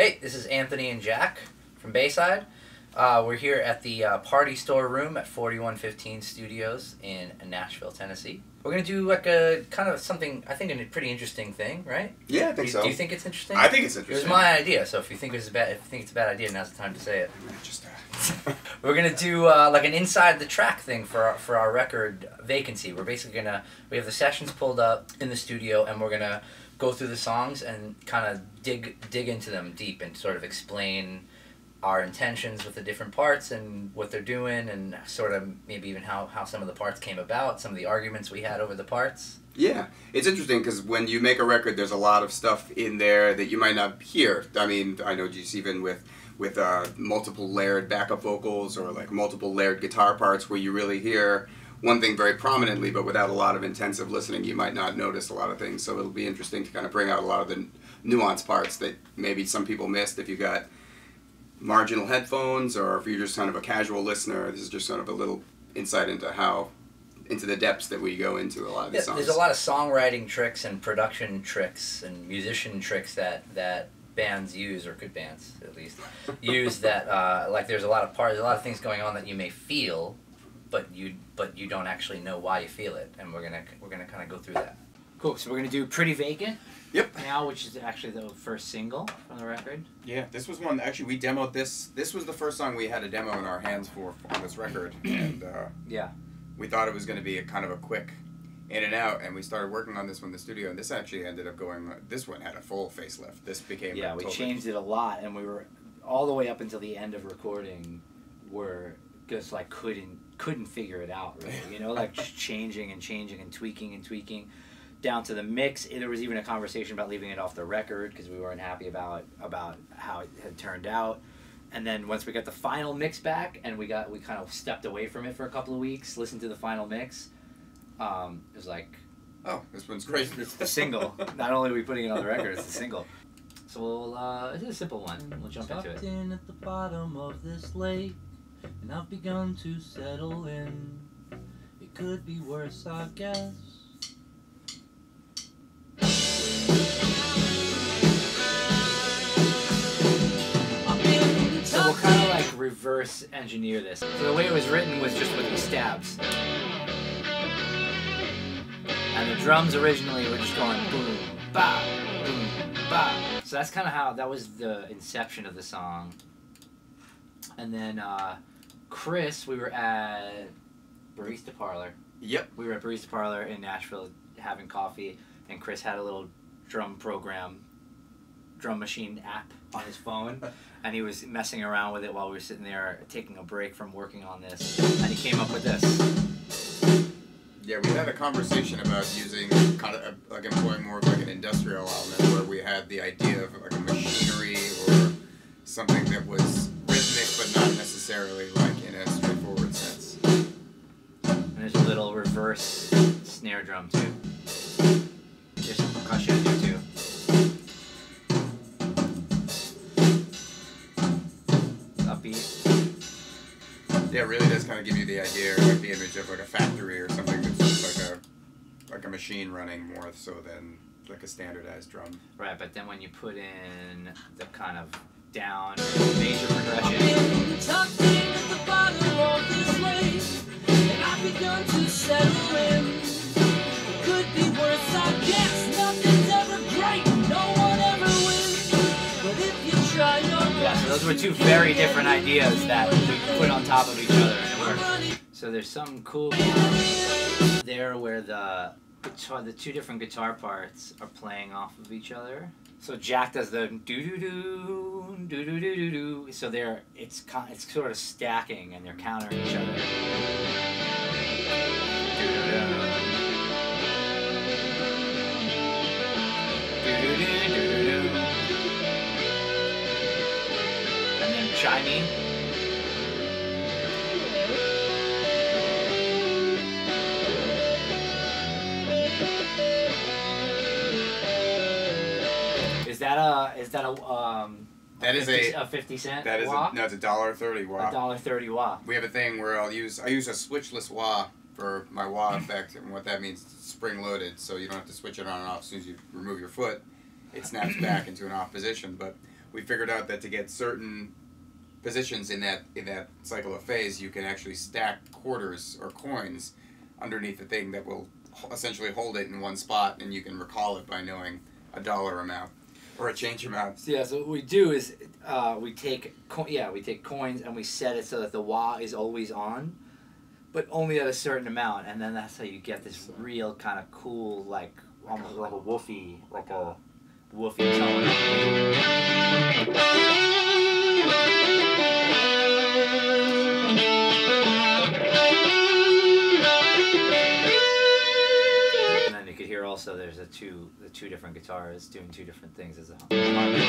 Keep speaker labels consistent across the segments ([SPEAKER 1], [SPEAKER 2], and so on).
[SPEAKER 1] Hey, this is Anthony and Jack from Bayside. We're here at the Party Store Room at 4115 Studios in Nashville, Tennessee. We're going to do like a kind of something, I think, a pretty interesting thing, right?
[SPEAKER 2] Yeah, I think so.
[SPEAKER 1] Do you think it's interesting?
[SPEAKER 2] I think it's interesting.
[SPEAKER 1] It was my idea, so if you think it's a bad idea, now's the time to say it. We're going to do like an inside the track thing for our record, Vacancy. We're basically we have the sessions pulled up in the studio, and we're going to go through the songs and kind of dig into them deep and sort of explain our intentions with the different parts and what they're doing, and sort of maybe even how some of the parts came about, some of the arguments we had over the parts.
[SPEAKER 2] Yeah, it's interesting because when you make a record, there's a lot of stuff in there that you might not hear. I mean, I know just even with multiple layered backup vocals or like multiple layered guitar parts where you really hear one thing very prominently, but without a lot of intensive listening, you might not notice a lot of things. So it'll be interesting to kind of bring out a lot of the nuanced parts that maybe some people missed if you got marginal headphones, or if you're just kind of a casual listener. This is just sort of a little insight into the depths that we go into a lot of these songs.
[SPEAKER 1] There's a lot of songwriting tricks and production tricks and musician tricks that bands use, or good bands at least use, that like there's a lot of things going on that you may feel, but you don't actually know why you feel it, and we're gonna kind of go through that. Cool. So we're gonna do Pretty Vacant.
[SPEAKER 2] Yep.
[SPEAKER 1] Now, which is actually the first single from the record.
[SPEAKER 2] Yeah, this was one. Actually, we demoed this. This was the first song we had a demo in our hands for on this record, and
[SPEAKER 1] yeah,
[SPEAKER 2] we thought it was going to be a kind of a quick in and out, and we started working on this one in the studio, and this actually ended up going. This one had a full facelift. This became
[SPEAKER 1] we changed it a lot, and we were all the way up until the end of recording, we're just like couldn't figure it out really, you know, like just changing and tweaking. Down to the mix, there was even a conversation about leaving it off the record because we weren't happy about how it had turned out. And then once we got the final mix back, and we kind of stepped away from it for a couple of weeks, listened to the final mix, it was like,
[SPEAKER 2] oh, this one's great.
[SPEAKER 1] It's the single. Not only are we putting it on the record, it's the single. So we'll it's a simple one. We'll jump into it.
[SPEAKER 3] In at the bottom of this lake, and I've begun to settle in. It could be worse, I guess.
[SPEAKER 1] So we'll kind of like reverse engineer this. So the way it was written was just with the stabs. And the drums originally were just going boom, ba, boom, ba. So that's kind of how, that was the inception of the song. And then Chris, we were at Barista Parlor.
[SPEAKER 2] Yep.
[SPEAKER 1] We were at Barista Parlor in Nashville having coffee, and Chris had a little drum machine app on his phone, and he was messing around with it while we were sitting there taking a break from working on this, and he came up with this.
[SPEAKER 2] Yeah, we had a conversation about using kind of like employing more of like an industrial element, where we had the idea of like a machinery or something that was rhythmic but not necessarily like in a straightforward sense.
[SPEAKER 1] And there's a little reverse snare drum too. There's some percussion in there too. Upbeat.
[SPEAKER 2] Yeah, it really does kind of give you the idea, like the image of like a factory or something that's just like a machine running more so than like a standardized drum.
[SPEAKER 1] Right, but then when you put in the kind of down major progression.
[SPEAKER 3] I've begun to settle in. Could be worse, I guess. Nothing's ever great, no one ever wins. But if you try your best.
[SPEAKER 1] Yeah, so those were two very different ideas that we put on top of each other, and it worked. So there's some cool there where the two different guitar parts are playing off of each other. So Jack does the do-do-do, do-do-do-do-do. So it's sort of stacking, and they're countering each other. And then chiming.
[SPEAKER 2] That is
[SPEAKER 1] a 50 cent
[SPEAKER 2] that is
[SPEAKER 1] wah?
[SPEAKER 2] No, it's $1.30 wah.
[SPEAKER 1] $1.30 wah.
[SPEAKER 2] We have a thing where I use a switchless wah for my wah effect, and what that means is it's spring loaded, so you don't have to switch it on and off as soon as you remove your foot. It snaps back into an off position. But we figured out that to get certain positions in that cycle of phase, you can actually stack quarters or coins underneath the thing that will essentially hold it in one spot, and you can recall it by knowing a dollar amount or a change amount.
[SPEAKER 1] So, yeah, so what we do is we take coins and we set it so that the wah is always on, but only at a certain amount, and then that's how you get this real kind of cool, like almost like a woofy tone. And then you could hear also there's the two different guitars doing two different things as a harmony.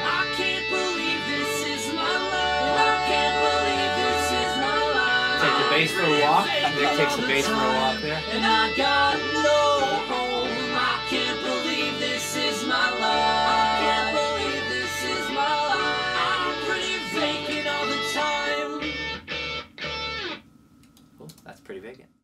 [SPEAKER 3] I can't believe this is my life. I can't believe this is my life.
[SPEAKER 1] Take the bass for a walk. Nick takes the bass for a walk there.
[SPEAKER 3] And I got no home. I can't believe this is my life. I can't believe this is my life. I'm pretty vacant all the time.
[SPEAKER 1] Cool. That's pretty vacant.